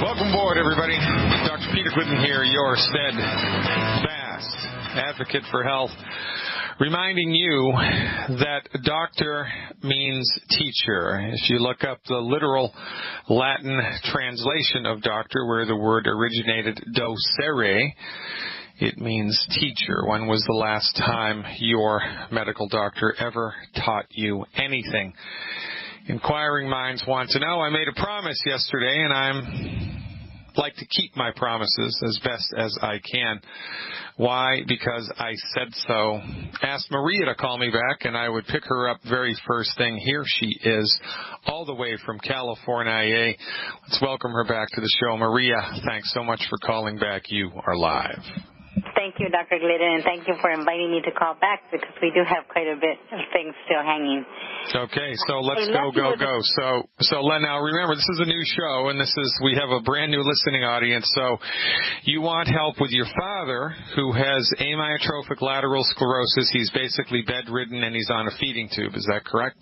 Welcome aboard, everybody. Dr. Peter Glidden here, your steadfast advocate for health, reminding you that doctor means teacher. If you look up the literal Latin translation of doctor, where the word originated, docere, it means teacher. When was the last time your medical doctor ever taught you anything? Inquiring minds want to know. I made a promise yesterday, and I'm like to keep my promises as best as I can. Why? Because I said so. Asked Maria to call me back, and I would pick her up very first thing. Here she is, all the way from California. Let's welcome her back to the show. Maria, thanks so much for calling back. You are live. Thank you, Dr. Glidden, and thank you for inviting me to call back because we do have quite a bit of things still hanging. Okay, so let's go. So now remember, this is a new show, and we have a brand new listening audience. So you want help with your father who has amyotrophic lateral sclerosis. He's basically bedridden, and he's on a feeding tube. Is that correct?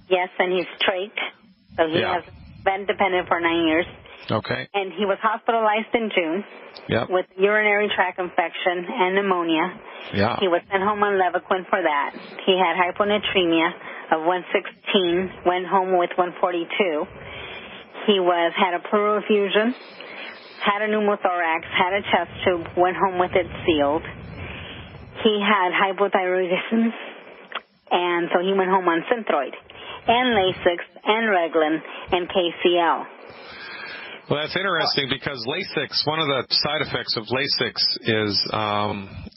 Yes, and he's straight, so he has been dependent for 9 years. Okay. And he was hospitalized in June with urinary tract infection and pneumonia. Yeah. He was sent home on Levaquin for that. He had hyponatremia of 116, went home with 142. He had a pleural effusion, had a pneumothorax, had a chest tube, went home with it sealed. He had hypothyroidism, and so he went home on Synthroid and Lasix and Glidden and KCL. Well, that's interesting because Lasix, one of the side effects of Lasix is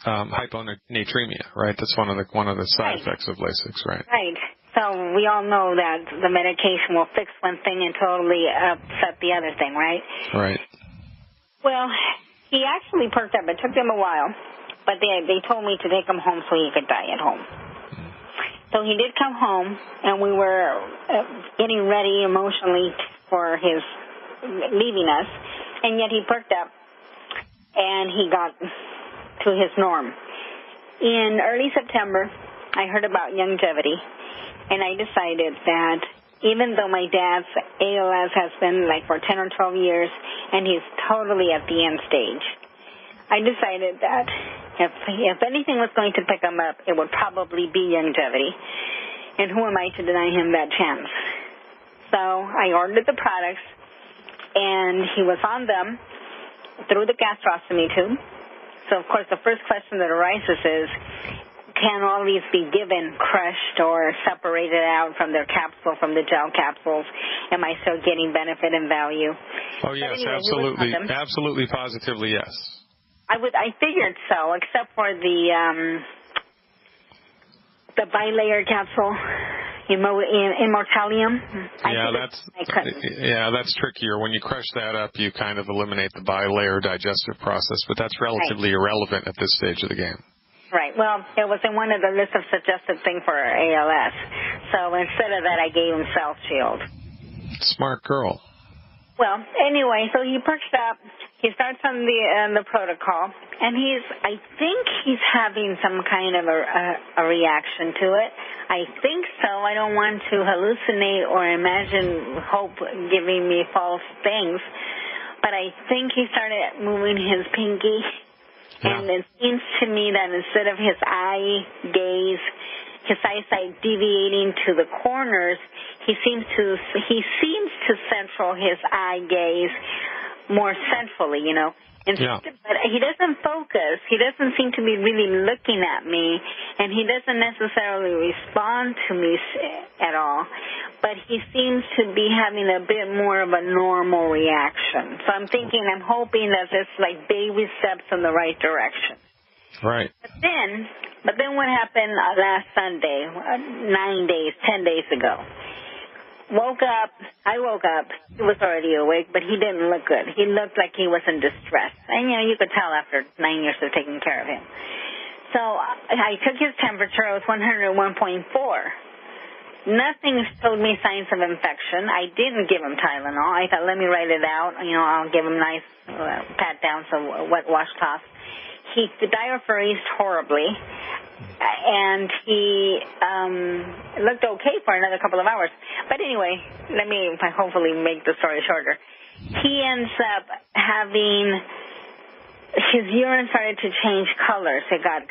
hyponatremia, right? That's one of the side effects of Lasix, right? Right. So we all know that the medication will fix one thing and totally upset the other thing, right? Right. Well, he actually perked up. It took them a while, but they told me to take him home so he could die at home. So he did come home, and we were getting ready emotionally for his leaving us, and yet he perked up and he got to his norm. In early September, I heard about longevity, and I decided that even though my dad's ALS has been like for 10 or 12 years and he's totally at the end stage, I decided that if anything was going to pick him up, it would probably be longevity, and who am I to deny him that chance? So I ordered the products, and he was on them through the gastrostomy tube. So, of course, the first question that arises is, can all these be given crushed or separated out from their capsule, from the gel capsules? Am I still getting benefit and value? Oh, yes, anyway, absolutely. Absolutely, positively, yes. I figured so, except for the bilayer capsule. Immortalium. That's trickier. When you crush that up, you kind of eliminate the bilayer digestive process, but that's relatively irrelevant at this stage of the game. Right. Well, it was in one of the lists of suggested things for ALS. So instead of that, I gave him Cell Shield. Smart girl. Well, anyway, so he perks up. He starts on the protocol, and I think he's having some kind of a reaction to it. I think so. I don't want to hallucinate or imagine hope giving me false things, but I think he started moving his pinky, and it seems to me that instead of his eyesight deviating to the corners, he seems to central his eye gaze more centrally, But he doesn't focus. He doesn't seem to be really looking at me, and he doesn't necessarily respond to me at all. But he seems to be having a bit more of a normal reaction. So I'm hoping that it's like baby steps in the right direction. Right. But then what happened last Sunday, 10 days ago? I woke up, he was already awake, but he didn't look good. He looked like he was in distress. And, you could tell after 9 years of taking care of him. So I took his temperature. It was 101.4. Nothing showed me signs of infection. I didn't give him Tylenol. I thought, let me write it out. I'll give him nice pat downs of wet washcloth. He diaphoreized horribly. And he looked okay for another couple of hours. But anyway, let me hopefully make the story shorter. he ends up having his urine started to change colors. It got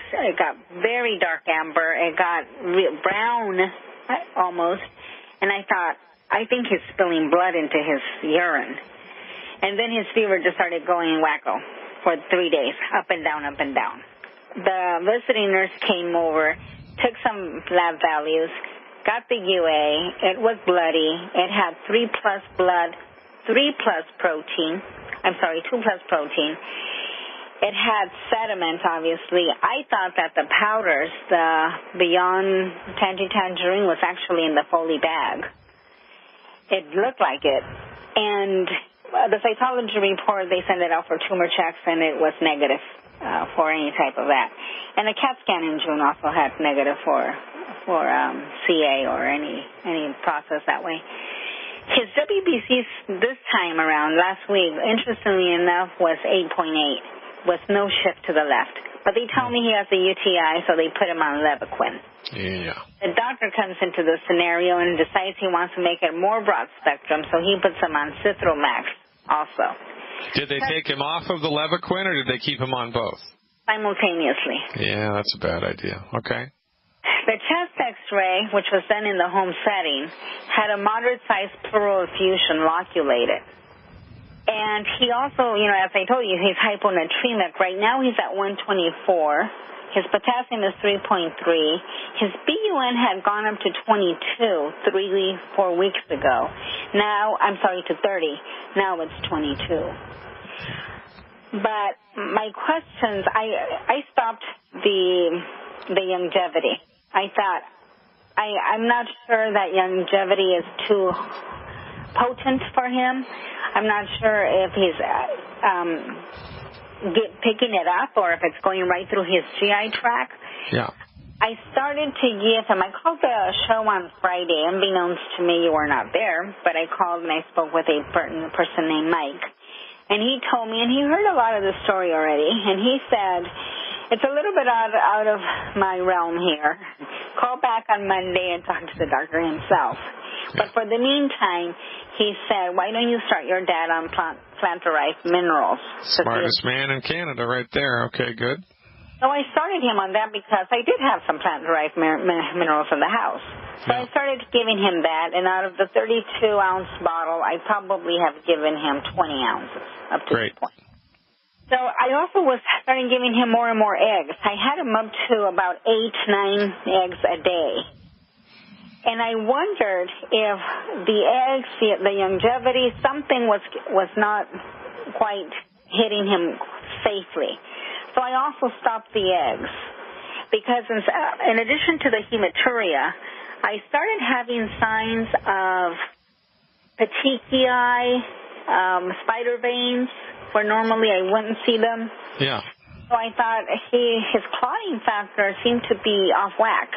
very dark amber. It got brown almost. And I thought, I think he's spilling blood into his urine. And then his fever just started going wacko for 3 days, up and down, up and down. The visiting nurse came over, took some lab values, got the UA. It was bloody. It had 3+ blood, 3+ protein. I'm sorry, 2+ protein. It had sediment, obviously. I thought that the powders, the Beyond Tangerine, was actually in the Foley bag. It looked like it. And the cytology report, they sent it out for tumor checks, and it was negative for any type of that. And the CAT scan in June also had negative for CA or any process that way. His WBC this time around, last week, interestingly enough, was 8.8. with no shift to the left. But they tell me he has a UTI, so they put him on Levaquin. Yeah. The doctor comes into the scenario and decides he wants to make it more broad spectrum, so he puts him on Citromax also. Did they take him off of the Levaquin, or did they keep him on both? Simultaneously. Yeah, that's a bad idea. Okay. The chest X-ray, which was done in the home setting, had a moderate-sized pleural effusion loculated. And he also, as I told you, he's hyponatremic. Right now he's at 124. His potassium is 3.3. His BUN had gone up to 22 4 weeks ago. Now, I'm sorry, to 30. Now it's 22. But my questions, I stopped the longevity. I thought, I'm not sure that longevity is too potent for him. I'm not sure if he's picking it up or if it's going right through his GI tract. Yeah. I started to give him, I called the show on Friday. Unbeknownst to me, you were not there, but I called and I spoke with a person named Mike. And he told me, and he heard a lot of the story already, and he said, it's a little bit out of my realm here. Call back on Monday and talk to the doctor himself. But for the meantime, he said, why don't you start your dad on plant-derived minerals? Smartest man in Canada right there. Okay, good. So I started him on that because I did have some plant-derived minerals in the house. So I started giving him that, and out of the 32-ounce bottle, I probably have given him 20 ounces up to this point. So I also was starting giving him more and more eggs. I had him up to about 8-9 eggs a day. And I wondered if the eggs, the longevity, something was not quite hitting him safely. So I also stopped the eggs because in addition to the hematuria, I started having signs of petechiae, spider veins, where normally I wouldn't see them. Yeah. So I thought his clotting factor seemed to be off whack.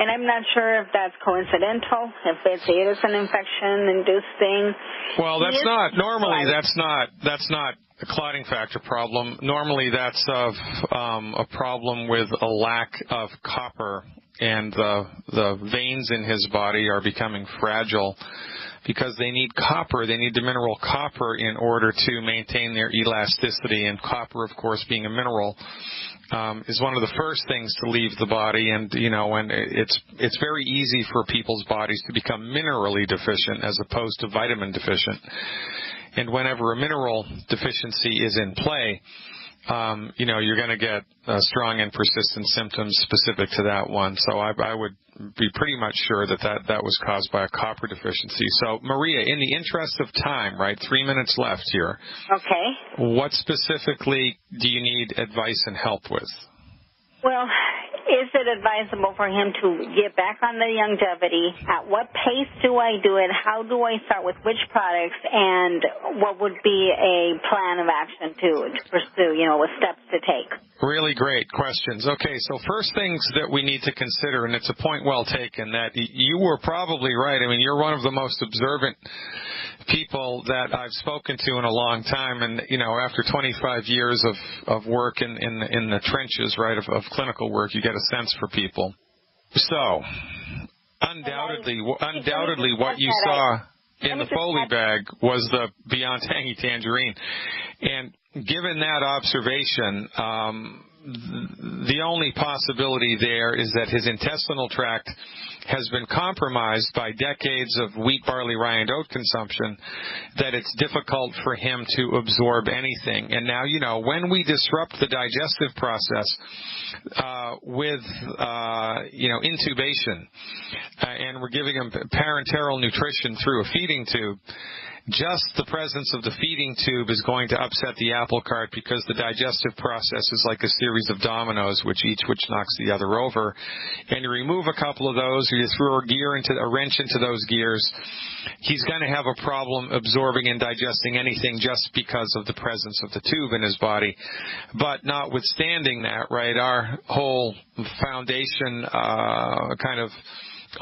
And I'm not sure if that's coincidental, if it is an infection-induced thing. Well, that's not a clotting factor problem. Normally that's a problem with a lack of copper, and the veins in his body are becoming fragile because they need copper. They need the mineral copper in order to maintain their elasticity, and copper, of course, being a mineral, is one of the first things to leave the body, and it's very easy for people's bodies to become minerally deficient as opposed to vitamin deficient. And whenever a mineral deficiency is in play, you're going to get strong and persistent symptoms specific to that one. So I would be pretty much sure that was caused by a copper deficiency. So, Maria, in the interest of time, right, 3 minutes left here. Okay. What specifically do you need advice and help with? Well, is it advisable for him to get back on the longevity? At what pace do I do it? How do I start with which products? And what would be a plan of action to pursue, with steps to take? Really great questions. Okay, so first things that we need to consider, and it's a point well taken, that you were probably right. I mean, you're one of the most observant people that I've spoken to in a long time, and after 25 years of work in the trenches, right, of clinical work, you get a sense for people. So undoubtedly what you saw in the Foley bag was the Beyond Tangy Tangerine. And given that observation, the only possibility there is that his intestinal tract has been compromised by decades of wheat, barley, rye, and oat consumption, that it's difficult for him to absorb anything. And now, when we disrupt the digestive process with intubation, and we're giving him parenteral nutrition through a feeding tube, just the presence of the feeding tube is going to upset the apple cart, because the digestive process is like a series of dominoes, which knocks the other over. And you remove a couple of those, or you throw a wrench into those gears, he's going to have a problem absorbing and digesting anything just because of the presence of the tube in his body. But notwithstanding that, right, our whole foundation kind of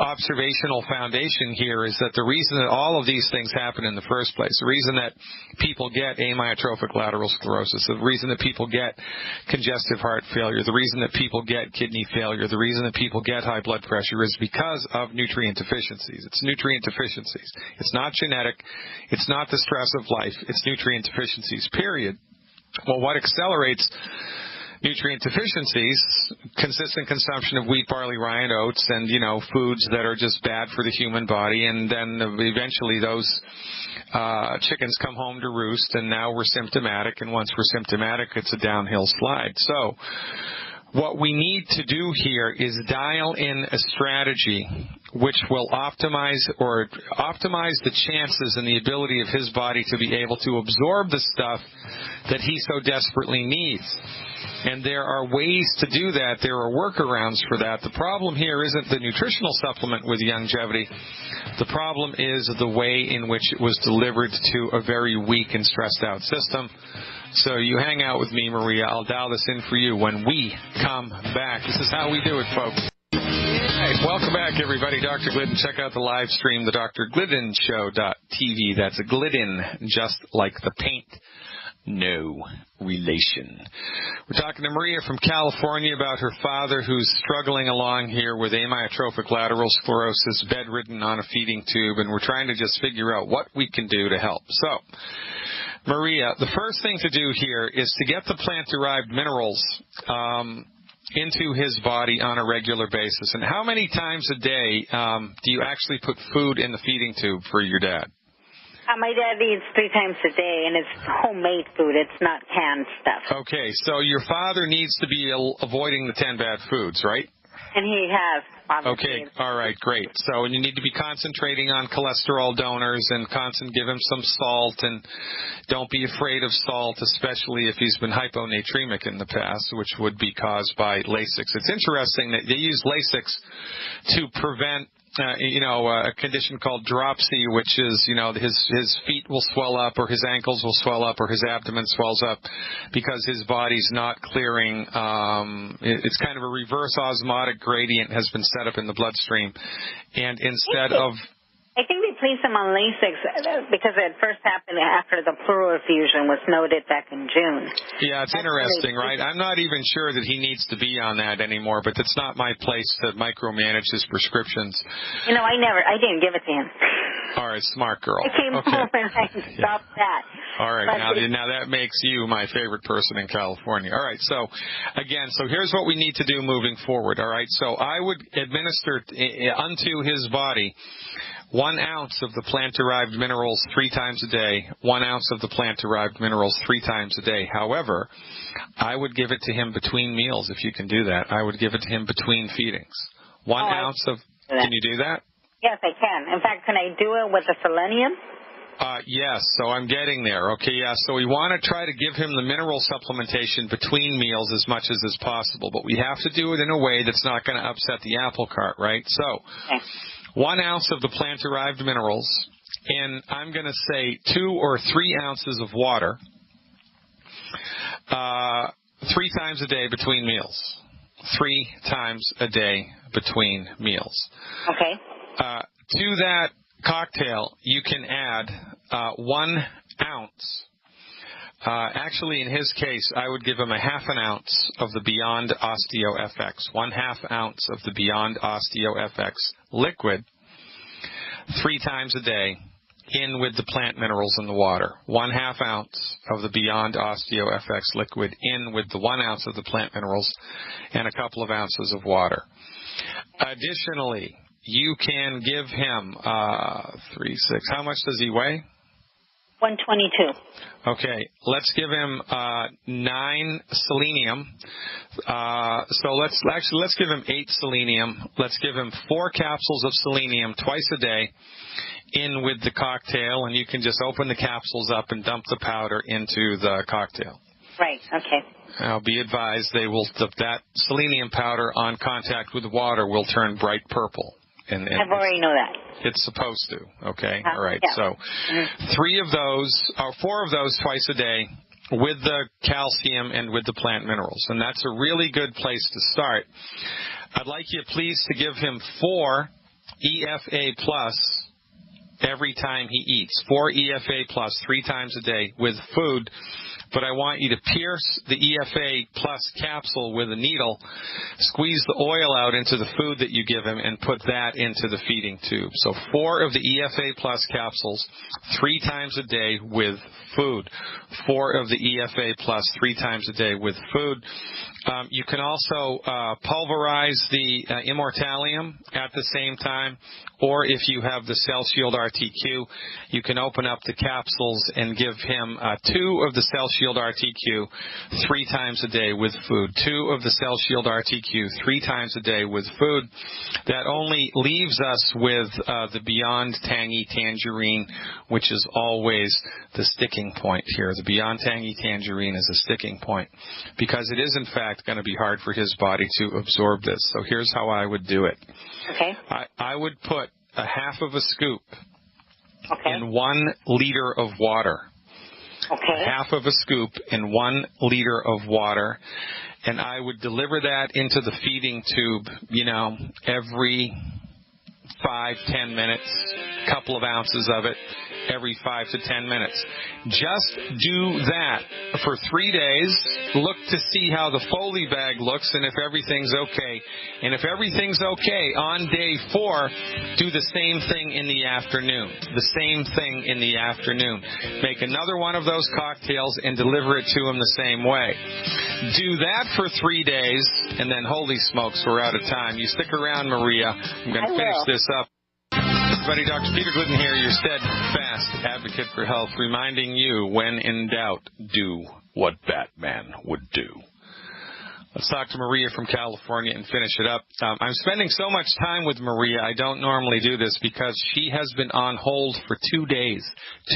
observational foundation here is that the reason that all of these things happen in the first place, the reason that people get amyotrophic lateral sclerosis, the reason that people get congestive heart failure, the reason that people get kidney failure, the reason that people get high blood pressure is because of nutrient deficiencies. It's nutrient deficiencies. It's not genetic. It's not the stress of life. It's nutrient deficiencies, period. Well, what accelerates nutrient deficiencies, consistent consumption of wheat, barley, rye, and oats, and, foods that are just bad for the human body, and then eventually those chickens come home to roost, and now we're symptomatic, and once we're symptomatic, it's a downhill slide. So what we need to do here is dial in a strategy which will optimize the chances and the ability of his body to be able to absorb the stuff that he so desperately needs. And there are ways to do that. There are workarounds for that. The problem here isn't the nutritional supplement with longevity. The problem is the way in which it was delivered to a very weak and stressed out system. So you hang out with me, Maria. I'll dial this in for you when we come back. This is how we do it, folks. Hey, welcome back, everybody. Dr. Glidden. Check out the live stream, the drgliddenshow.tv. That's a Glidden, just like the paint. No relation. We're talking to Maria from California about her father, who's struggling along here with amyotrophic lateral sclerosis, bedridden on a feeding tube, and we're trying to just figure out what we can do to help. So, Maria, the first thing to do here is to get the plant-derived minerals into his body on a regular basis. And how many times a day do you actually put food in the feeding tube for your dad? My dad eats 3 times a day, and it's homemade food. It's not canned stuff. Okay, so your father needs to be avoiding the 10 bad foods, right? And he has, obviously. Okay, all right, great. So you need to be concentrating on cholesterol donors and give him some salt, and don't be afraid of salt, especially if he's been hyponatremic in the past, which would be caused by Lasix. It's interesting that they use Lasix to prevent a condition called dropsy, which is, his feet will swell up, or his ankles will swell up, or his abdomen swells up because his body's not clearing. It's kind of a reverse osmotic gradient has been set up in the bloodstream. And instead of... I think they placed him on Lasix because it first happened after the pleural effusion was noted back in June. Yeah, it's interesting, right? I'm not even sure that he needs to be on that anymore, but it's not my place to micromanage his prescriptions. I didn't give it to him. All right, smart girl. I came home and I stopped that. All right, now that makes you my favorite person in California. All right, so here's what we need to do moving forward. All right, so I would administer unto his body 1 ounce of the plant-derived minerals 3 times a day, 1 ounce of the plant-derived minerals 3 times a day. However, I would give it to him between meals, if you can do that. I would give it to him between feedings. 1 ounce of... Can you do that? Yes, I can. In fact, can I do it with the selenium? Yes, so I'm getting there. Okay, yeah, so we want to try to give him the mineral supplementation between meals as much as is possible, but we have to do it in a way that's not going to upset the apple cart, right? So... Okay. 1 ounce of the plant-derived minerals, and I'm going to say 2 or 3 ounces of water 3 times a day between meals. 3 times a day between meals. Okay. To that cocktail, you can add 1 ounce. Actually, in his case, I would give him a half an ounce of the Beyond Osteo FX, 1/2 ounce of the Beyond Osteo FX liquid 3 times a day in with the plant minerals in the water. 1/2 ounce of the Beyond Osteo FX liquid in with the 1 ounce of the plant minerals and a couple of ounces of water. Additionally, you can give him 3, 6. How much does he weigh? 122. Okay, let's give him 9 selenium. So let's give him 8 selenium. Let's give him 4 capsules of selenium twice a day in with the cocktail, and you can just open the capsules up and dump the powder into the cocktail. Right. Okay. Now, be advised, that selenium powder on contact with water will turn bright purple. And I've already know that. It's supposed to, okay? All right, yeah. so 4 of those twice a day with the calcium and with the plant minerals, and that's a really good place to start. I'd like you, please, to give him 4 EFA plus every time he eats. 4 EFA plus 3 times a day with food. But I want you to pierce the EFA plus capsule with a needle, squeeze the oil out into the food that you give him, and put that into the feeding tube. So 4 of the EFA plus capsules 3 times a day with food. 4 of the EFA plus 3 times a day with food. You can also pulverize the Immortalium at the same time, or if you have the Cell Shield RTQ, you can open up the capsules and give him 2 of the Cell Shield RTQ 3 times a day with food. 2 of the Cell Shield RTQ 3 times a day with food. That only leaves us with the Beyond Tangy Tangerine, which is always the sticking point here. The Beyond Tangy Tangerine is a sticking point because it is, in fact, going to be hard for his body to absorb this. So here's how I would do it. Okay. I would put 1/2 of a scoop okay. in 1 liter of water. Okay. 1/2 of a scoop in 1 liter of water, and I would deliver that into the feeding tube, every 5-10 minutes, couple of ounces of it every 5 to 10 minutes. Just do that for 3 days. Look to see how the Foley bag looks and if everything's okay. And if everything's okay, on day 4, do the same thing in the afternoon. The same thing in the afternoon. Make another one of those cocktails and deliver it to him the same way. Do that for 3 days, and then holy smokes, we're out of time. You stick around, Maria. I'm going to finish this up. Everybody, Dr. Peter Glidden here, your steadfast advocate for health, reminding you, when in doubt, do what Batman would do. Let's talk to Maria from California and finish it up. I'm spending so much time with Maria, I don't normally do this because she has been on hold for 2 days.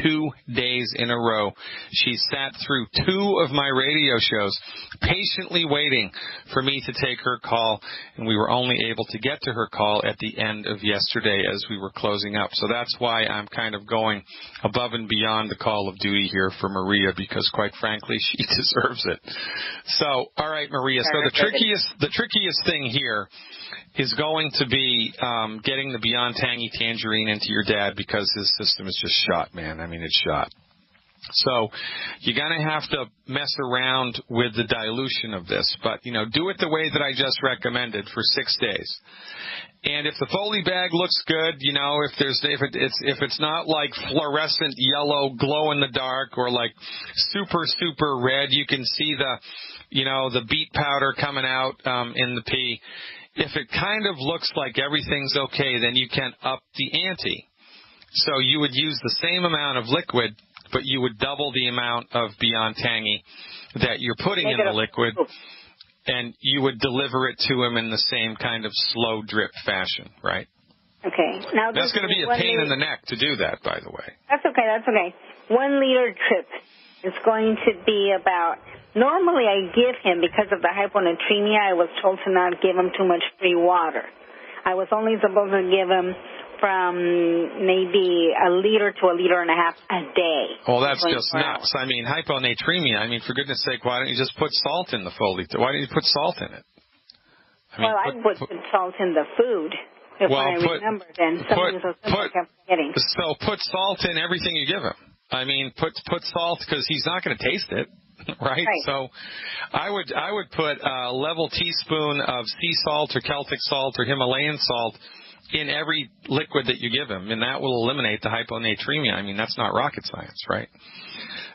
2 days in a row. She sat through 2 of my radio shows, patiently waiting for me to take her call, and we were only able to get to her call at the end of yesterday as we were closing up. So that's why I'm kind of going above and beyond the call of duty here for Maria, because quite frankly, she deserves it. So, all right, Maria. So the trickiest thing here is going to be getting the Beyond Tangy Tangerine into your dad because his system is just shot, man. I mean, it's shot. So you're going to have to mess around with the dilution of this, but, do it the way that I just recommended for 6 days. And if the Foley bag looks good, if it's not like fluorescent yellow, glow in the dark, or like super red, you can see the beet powder coming out in the pea. If it kind of looks like everything's okay, then you can up the ante. So you would use the same amount of liquid, but you would double the amount of Beyond Tangy that you're putting in the liquid, and you would deliver it to him in the same kind of slow drip fashion, right? Okay. Now that's going to be a pain in the neck to do that, by the way. That's okay. 1 liter trip is going to be about, normally I give him, because of the hyponatremia, I was told to not give him too much free water. I was only supposed to give him from maybe 1 liter to 1.5 liters a day. Well, that's just nuts. I mean, hyponatremia, for goodness sake, why don't you just put salt in the Foley? Why don't you put salt in it? I put salt in the food. If I remember, then something so simple I kept forgetting. So put salt in everything you give him. Put salt because he's not going to taste it, right? So I would put a level teaspoon of sea salt or Celtic salt or Himalayan salt in every liquid that you give him, and that will eliminate the hyponatremia. I mean, that's not rocket science, right?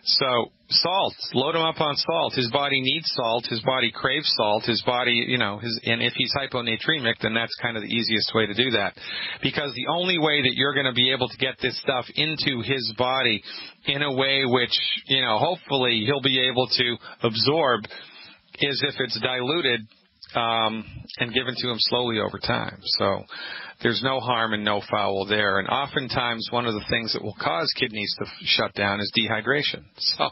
So salt, load him up on salt. His body needs salt. His body craves salt. His body, and if he's hyponatremic, then that's kind of the easiest way to do that. Because the only way that you're going to be able to get this stuff into his body in a way which, hopefully he'll be able to absorb is if it's diluted and given to him slowly over time. So there's no harm and no foul there. And oftentimes one of the things that will cause kidneys to shut down is dehydration. So,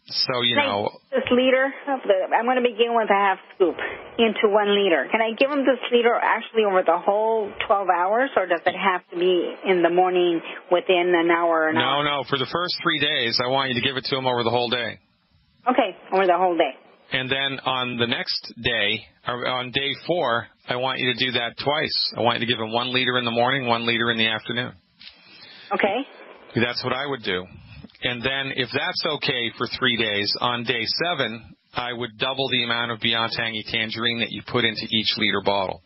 this liter, I'm going to begin with a half scoop into 1 liter. Can I give him this liter actually over the whole 12 hours, or does it have to be in the morning within an hour? No. For the first 3 days, I want you to give it to him over the whole day. Okay, over the whole day. And then on the next day, or on day 4, I want you to do that twice. I want you to give him 1 liter in the morning, 1 liter in the afternoon. Okay. That's what I would do. And then if that's okay for 3 days, on day 7, I would double the amount of Beyond Tangy Tangerine that you put into each liter bottle.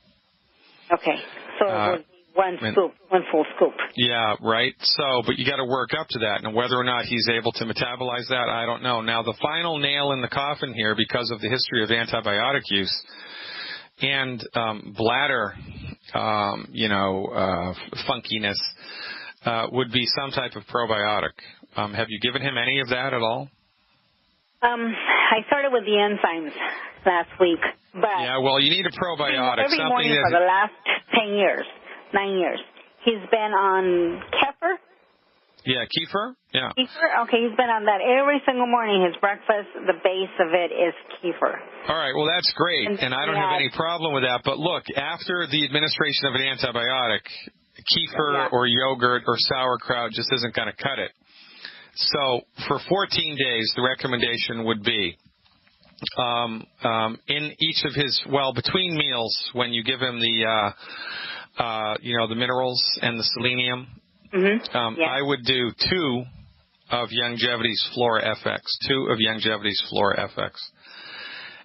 Okay. So it would be 1 full scoop. Yeah, right. So, but you got to work up to that. And whether or not he's able to metabolize that, I don't know. Now, the final nail in the coffin here, because of the history of antibiotic use and bladder, funkiness, would be some type of probiotic. Have you given him any of that at all? I started with the enzymes last week, but yeah, well, you need a probiotic. Every morning for the last 9 years, he's been on kefir. Yeah, kefir. Yeah. Kefir. Okay, he's been on that every single morning. His breakfast, the base of it is kefir. All right, well, that's great, and I don't have any problem with that. But look, after the administration of an antibiotic, kefir or yogurt or sauerkraut just isn't going to cut it. So for 14 days, the recommendation would be in each of his, between meals, when you give him the, the minerals and the selenium, I would do 2 of Youngevity's Flora FX, 2 of Youngevity's Flora FX.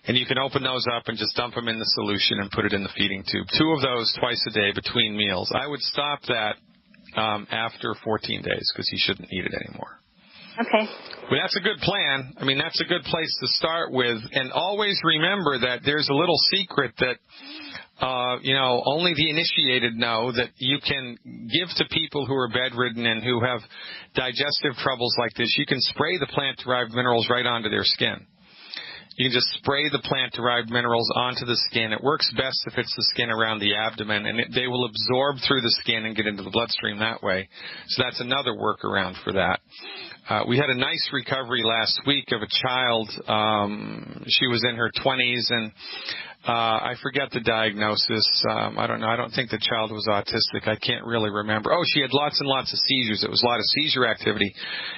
And you can open those up and just dump them in the solution and put it in the feeding tube. 2 of those twice a day between meals. I would stop that after 14 days because he shouldn't eat it anymore. Okay. Well, that's a good plan. I mean, that's a good place to start with. And always remember that there's a little secret that, only the initiated know, that you can give to people who are bedridden and who have digestive troubles like this. You can spray the plant-derived minerals right onto their skin. You can just spray the plant-derived minerals onto the skin. It works best if it's the skin around the abdomen, and they will absorb through the skin and get into the bloodstream that way. So that's another workaround for that. We had a nice recovery last week of a child. She was in her 20s, and I forget the diagnosis. I don't know. I don't think the child was autistic. I can't really remember. Oh, she had lots and lots of seizures. It was a lot of seizure activity.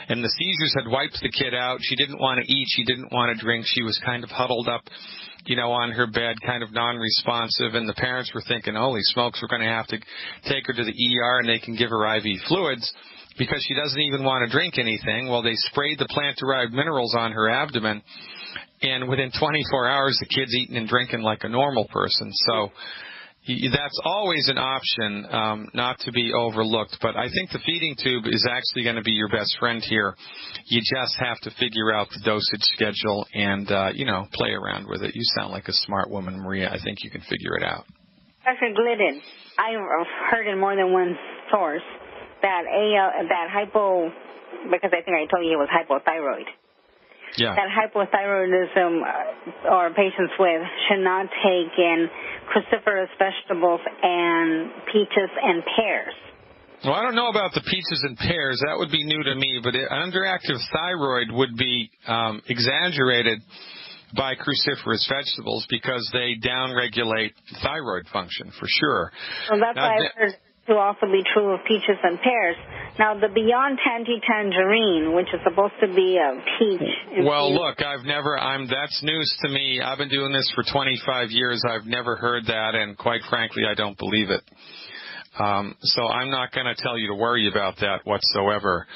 And the seizures had wiped the kid out. She didn't want to eat. She didn't want to drink. She was kind of huddled up, on her bed, kind of non-responsive. And the parents were thinking, holy smokes, we're going to have to take her to the ER and they can give her IV fluids because she doesn't even want to drink anything. Well, they sprayed the plant-derived minerals on her abdomen. And within 24 hours, the kid's eating and drinking like a normal person. So that's always an option, not to be overlooked. But I think the feeding tube is actually going to be your best friend here. You just have to figure out the dosage schedule and, play around with it. You sound like a smart woman, Maria. I think you can figure it out. Dr. Glidden, I've heard in more than one source that because I think I told you it was hypothyroid. Yeah. That hypothyroidism or patients with should not take in cruciferous vegetables and peaches and pears. Well, I don't know about the peaches and pears. That would be new to me, but underactive thyroid would be exaggerated by cruciferous vegetables because they downregulate thyroid function for sure. Well, that's why I've heard to also be true of peaches and pears. Now, the Beyond Tangy Tangerine, which is supposed to be a peach. Well, look, that's news to me. I've been doing this for 25 years. I've never heard that, and quite frankly, I don't believe it. So I'm not going to tell you to worry about that whatsoever.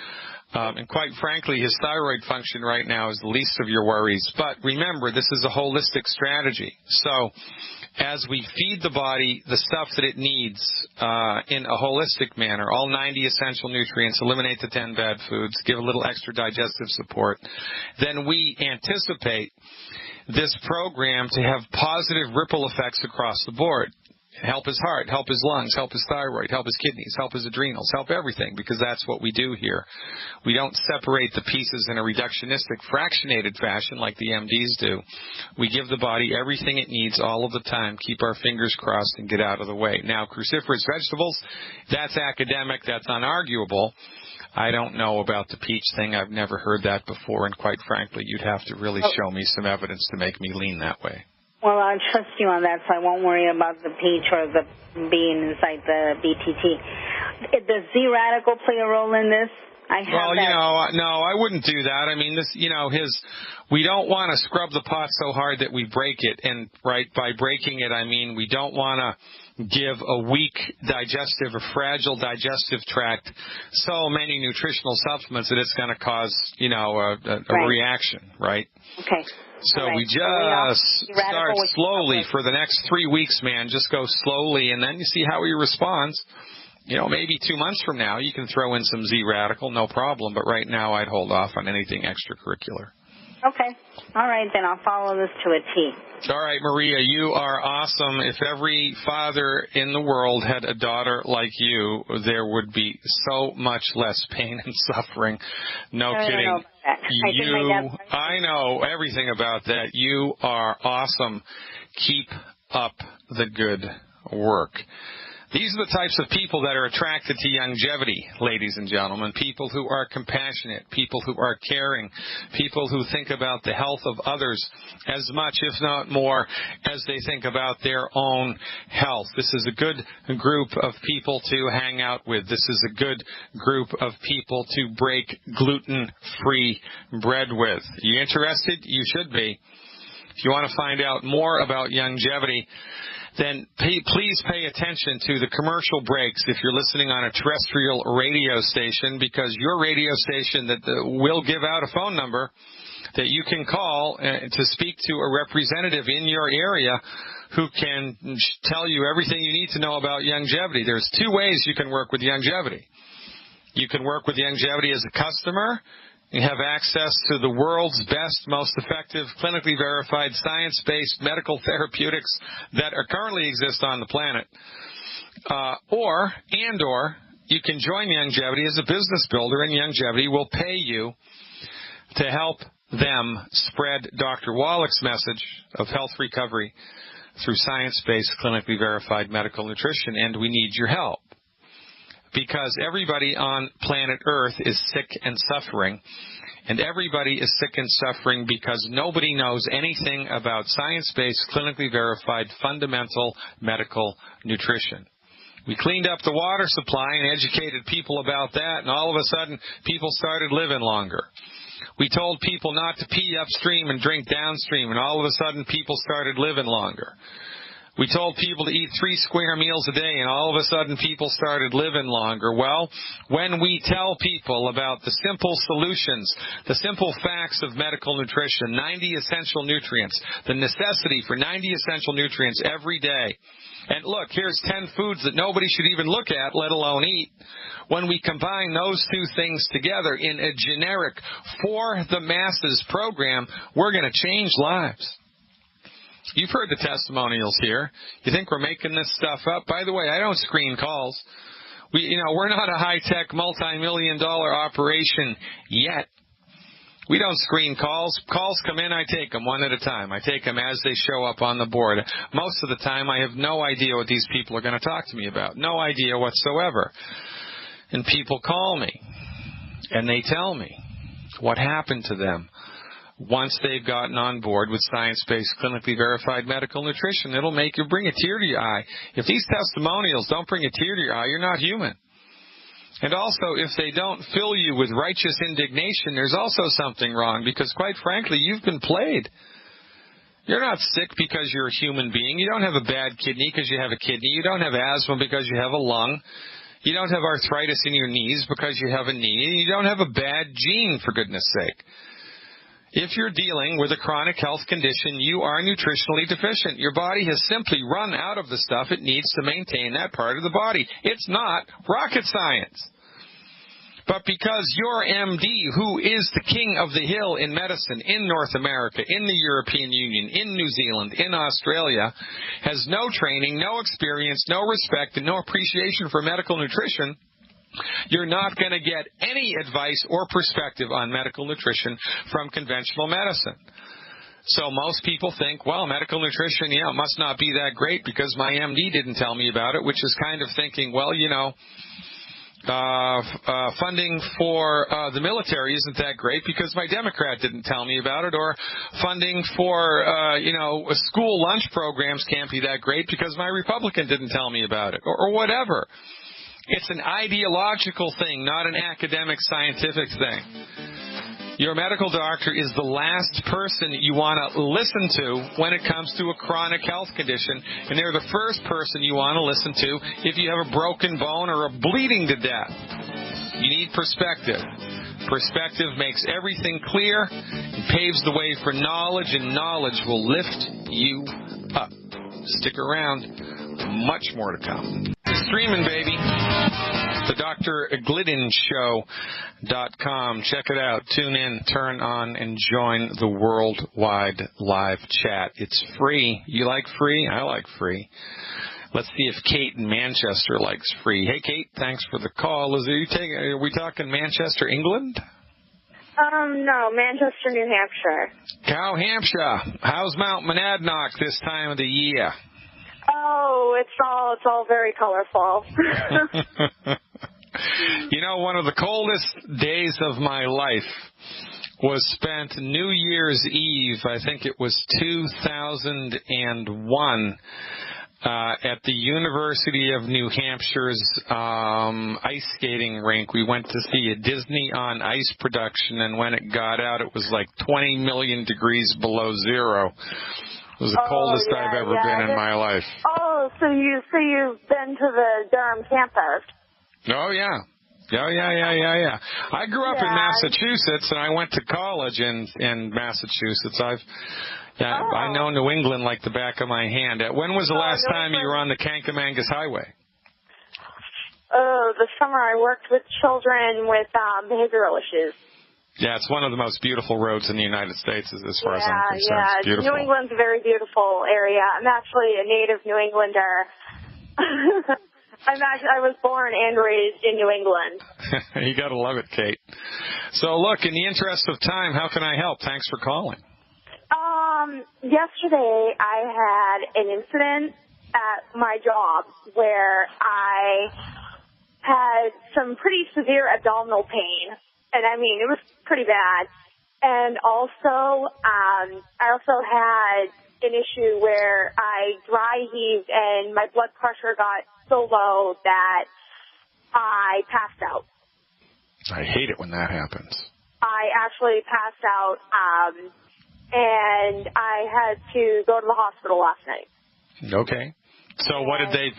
And quite frankly, his thyroid function right now is the least of your worries. But remember, this is a holistic strategy. So as we feed the body the stuff that it needs in a holistic manner, all 90 essential nutrients, eliminate the 10 bad foods, give a little extra digestive support, then we anticipate this program to have positive ripple effects across the board. Help his heart, help his lungs, help his thyroid, help his kidneys, help his adrenals, help everything, because that's what we do here. We don't separate the pieces in a reductionistic, fractionated fashion like the MDs do. We give the body everything it needs all of the time, keep our fingers crossed, and get out of the way. Now, cruciferous vegetables, that's academic, that's unarguable. I don't know about the peach thing. I've never heard that before, and quite frankly, you'd have to really show me some evidence to make me lean that way. Well, I'll trust you on that, so I won't worry about the peach or the being inside the BTT. Does Z-radical play a role in this? No, I wouldn't do that. I mean, we don't want to scrub the pot so hard that we break it. And by breaking it, I mean we don't want to give a weak digestive or fragile digestive tract so many nutritional supplements that it's going to cause, a reaction, right? Okay. So we just start slowly for the next 3 weeks, man. Just go slowly, and then you see how he responds. Maybe 2 months from now, you can throw in some Z-radical, no problem. But right now, I'd hold off on anything extracurricular. Okay. All right, then I'll follow this to a T. All right, Maria, you are awesome. If every father in the world had a daughter like you, there would be so much less pain and suffering. No kidding. I know everything about that. You are awesome. Keep up the good work. These are the types of people that are attracted to longevity, ladies and gentlemen. People who are compassionate, people who are caring, people who think about the health of others as much, if not more, as they think about their own health. This is a good group of people to hang out with. This is a good group of people to break gluten-free bread with. You interested? You should be. If you want to find out more about longevity, then please pay attention to the commercial breaks if you're listening on a terrestrial radio station, because your radio station will give out a phone number that you can call to speak to a representative in your area who can tell you everything you need to know about longevity. There's 2 ways you can work with longevity. You can work with longevity as a customer. You have access to the world's best, most effective, clinically verified, science-based medical therapeutics that currently exist on the planet. Or you can join Longevity as a business builder, and Longevity will pay you to help them spread Dr. Wallach's message of health recovery through science-based, clinically verified medical nutrition, and we need your help. Because everybody on planet Earth is sick and suffering, and everybody is sick and suffering because nobody knows anything about science-based, clinically verified, fundamental medical nutrition. We cleaned up the water supply and educated people about that, and all of a sudden, people started living longer. We told people not to pee upstream and drink downstream, and all of a sudden, people started living longer. We told people to eat 3 square meals a day, and all of a sudden people started living longer. Well, when we tell people about the simple solutions, the simple facts of medical nutrition, 90 essential nutrients, the necessity for 90 essential nutrients every day, and look, here's 10 foods that nobody should even look at, let alone eat. When we combine those 2 things together in a generic for the masses program, we're going to change lives. You've heard the testimonials here. You think we're making this stuff up? By the way, I don't screen calls. We're not a high-tech, multi-million-dollar operation yet. We don't screen calls. Calls come in, I take them one at a time. I take them as they show up on the board. Most of the time, I have no idea what these people are going to talk to me about. No idea whatsoever. And people call me, and they tell me what happened to them. Once they've gotten on board with science-based, clinically verified medical nutrition, it'll bring a tear to your eye. If these testimonials don't bring a tear to your eye, you're not human. And also, if they don't fill you with righteous indignation, there's also something wrong, because quite frankly, you've been played. You're not sick because you're a human being. You don't have a bad kidney because you have a kidney. You don't have asthma because you have a lung. You don't have arthritis in your knees because you have a knee. You don't have a bad gene, for goodness sake. If you're dealing with a chronic health condition, you are nutritionally deficient. Your body has simply run out of the stuff it needs to maintain that part of the body. It's not rocket science. But because your MD, who is the king of the hill in medicine in North America, in the European Union, in New Zealand, in Australia, has no training, no experience, no respect, and no appreciation for medical nutrition, you're not going to get any advice or perspective on medical nutrition from conventional medicine. So most people think, well, medical nutrition, it must not be that great because my MD didn't tell me about it, which is kind of thinking, well, funding for the military isn't that great because my Democrat didn't tell me about it, or funding for school lunch programs can't be that great because my Republican didn't tell me about it, or whatever. It's an ideological thing, not an academic scientific thing. Your medical doctor is the last person you want to listen to when it comes to a chronic health condition, and they're the first person you want to listen to if you have a broken bone or are bleeding to death. You need perspective. Perspective makes everything clear and paves the way for knowledge, and knowledge will lift you up. Stick around. Much more to come. Streaming, baby. The drglidden.com. Check it out. Tune in, turn on, and join the worldwide live chat. It's free. You like free? I like free. Let's see if Kate in Manchester likes free. Hey, Kate, thanks for the call. Are we talking Manchester, England? No, Manchester, New Hampshire. Cow Hampshire. How's Mount Monadnock this time of the year? Oh, it's all very colorful. One of the coldest days of my life was spent New Year's Eve, I think it was 2001, at the University of New Hampshire's ice skating rink. We went to see a Disney on Ice production, and when it got out, it was like 20 million degrees below zero. It was the coldest I've ever been in my life. Oh, so you've been to the Durham campus? Oh, yeah. Yeah. I grew up in Massachusetts, and I went to college in Massachusetts. I know New England like the back of my hand. When was the last time you were on the Kankamangas Highway? Oh, the summer I worked with children with behavioral issues. Yeah, it's one of the most beautiful roads in the United States as far as I'm concerned. Yeah, it's beautiful. New England's a very beautiful area. I'm actually a native New Englander. I was born and raised in New England. You got to love it, Kate. So, look, in the interest of time, how can I help? Thanks for calling. Yesterday I had an incident at my job where I had some pretty severe abdominal pain. And it was pretty bad. And also, I also had an issue where I dry heaved and my blood pressure got so low that I passed out. I hate it when that happens. I actually passed out, and I had to go to the hospital last night. Okay. So what did they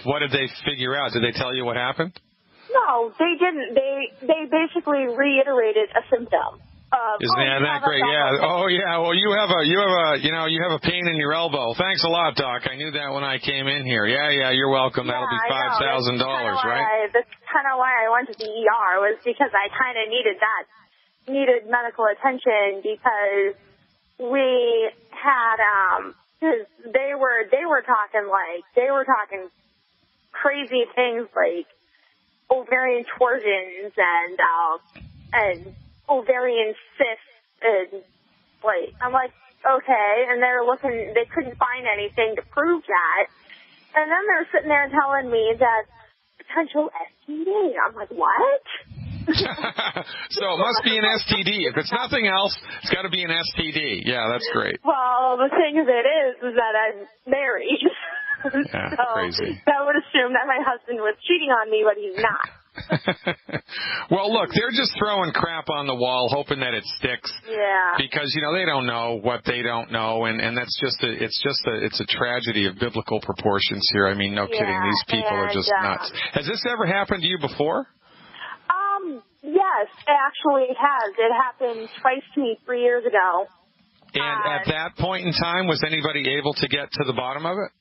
figure out? Did they tell you what happened? No, they didn't. They basically reiterated a symptom. Isn't that great? Yeah. Oh, yeah. Well, you have a pain in your elbow. Thanks a lot, Doc. I knew that when I came in here. Yeah. You're welcome. That'll be $5,000, right? That's kind of why I went to the ER, was because I kind of needed medical attention, because we had because they were talking crazy things like ovarian torsions and ovarian cysts, and I'm like, okay, and they couldn't find anything to prove that, and then they're sitting there telling me that potential STD. I'm like, what? So it must be an STD. If it's nothing else, it's got to be an STD. Yeah, that's great. Well, the thing of it is that I'm married. Yeah, so crazy. That would assume that my husband was cheating on me, but he's not. Well, look, they're just throwing crap on the wall, hoping that it sticks. Yeah. Because they don't know what they don't know, and that's it's a tragedy of biblical proportions here. I mean, no kidding, these people are just nuts. Has this ever happened to you before? Yes, actually it has. It happened twice to me 3 years ago. And at that point in time, was anybody able to get to the bottom of it?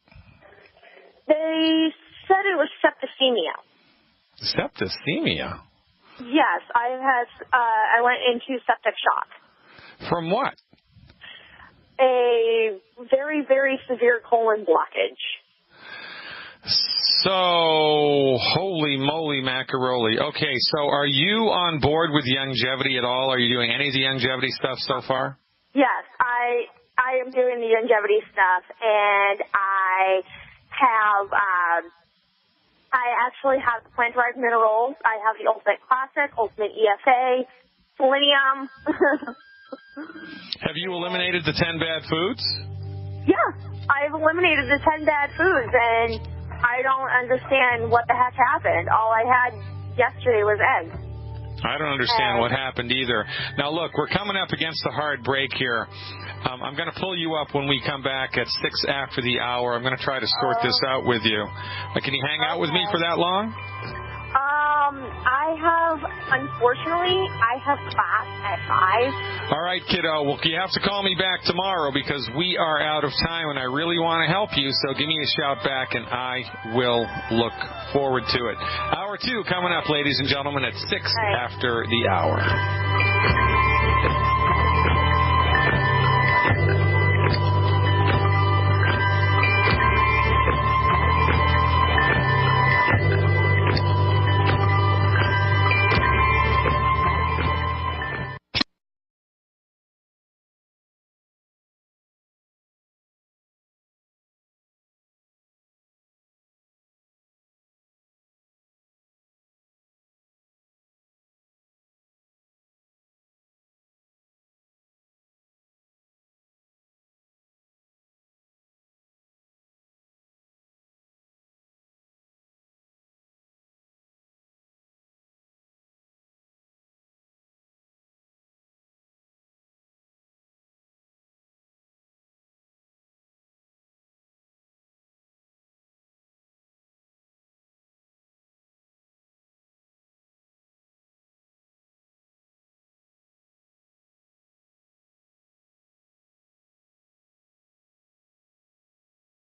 They said it was septicemia. Septicemia? Yes, I went into septic shock. From what? A very, very severe colon blockage. So, holy moly macaroni. Okay, so are you on board with longevity at all? Are you doing any of the longevity stuff so far? Yes, I am doing the longevity stuff, and I actually have the plant-derived minerals. I have the Ultimate Classic, Ultimate EFA, Selenium. Have you eliminated the 10 bad foods? Yeah, I've eliminated the 10 bad foods, and I don't understand what the heck happened. All I had yesterday was eggs. I don't understand what happened either. Now, look, we're coming up against a hard break here. I'm going to pull you up when we come back at 6 after the hour. I'm going to try to sort this out with you. Can you hang out with me for that long? Unfortunately, I have class at 5. All right, kiddo. Well, you have to call me back tomorrow because we are out of time, and I really want to help you, so give me a shout back, and I will look forward to it. Hour 2 coming up, ladies and gentlemen, at 6 after the hour.